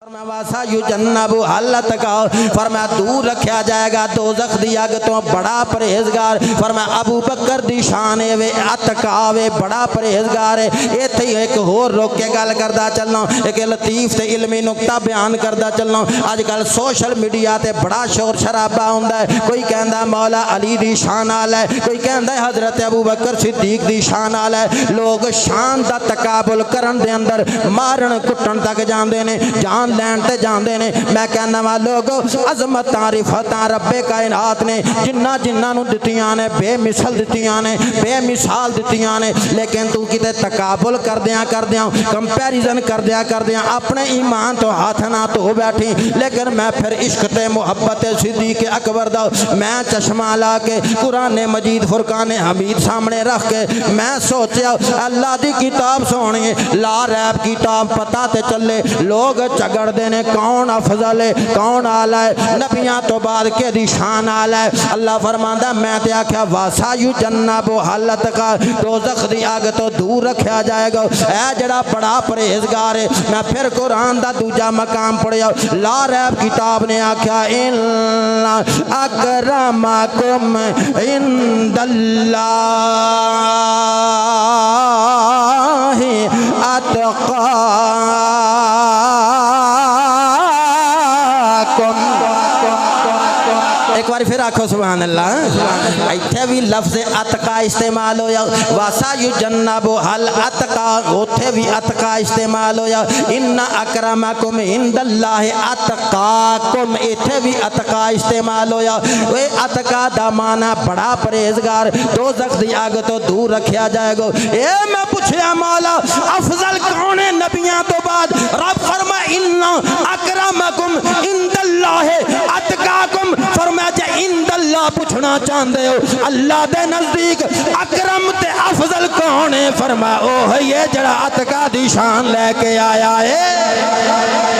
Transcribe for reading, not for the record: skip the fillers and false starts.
واسا یجنبو حلت کا فرمایا دور رکھیا جائے گا دوزخ دی اگ تو بڑا پرہیزگار فرمایا ابو بکر دی شان وے اتقا وے بڑا پرہیزگار ہے ایتھے ایک ہور روک کے گل کردا چلنا ایک لطیف تے علمی نقطہ بیان کردا چلنا اج کل سوشل میڈیا تے بڑا شور شرابہ ہوندا ہے کوئی کہندا مولا علی دی شان والا ہے کوئی کہندا ہے حضرت ابو بکر صدیق دی شان والا ہے لوگ شان دا تقابل کرن دے اندر مارن کٹن تک جاندے نے جان لین تے جاندے نے میں کہنا وا لوگو عظمت تعریفتاں رب کائنات نے جنہ نو دتیاں نے بے مثال دتیاں نے بے مثال دتیاں نے لیکن تو کتے تقابل کردیاں کمپیریزن کردیاں اپنے ایمان تو ہاتھ نہ تو بیٹھی لیکن میں پھر عشق تے محبت صدیق اکبر دا میں چشمہ لا کے قرآن مجید فرقان حمید سامنے رکھ کے میں سوچیا اللہ دی کتاب سونی لا ریب کتاب پتہ تے چلے لوگ چگڑ دینے کون افضل ہے کون آلہ ہے نبیاں تو بعد کے دی شان آلہ ہے اللہ فرماندہ میں تے آکھیا واسا یجنب حلت کا دوزخ دی آگ تو دور رکھیا جائے گا اے جڑا بڑا پرہیزگار ہے میں پھر قرآن دا دوجا مقام پڑھیا لا ریب کتاب نے آکھیا ان اکرمکم عند اللہ اتقاکم ایک بار پھر آکھو سبحان اللہ ایتھے بھی لفظ اتقا استعمال ہویا واسا یجنب حل اتقا اوتھے بھی اتقا استعمال ہویا ان اکرمکم عند اللہ اتقاکم ایتھے بھی اتقا استعمال ہویا وہ اتقا دا معنی بڑا پرہیزگار دوزخ دی آگ تو دور رکھیا جائے گا اے میں پوچھیا مولا افضل کون ہے نبیاں تو بعد رب فرما ان اکرمکم عند اللہ اتقاکم فرمایا جے اند اللہ پوچھنا چاہندے ہو اللہ دے نزدیک اکرم تے افضل کون ہے فرمایا او ہے یہ جڑا اتقا دی شان لے کے آیا ہے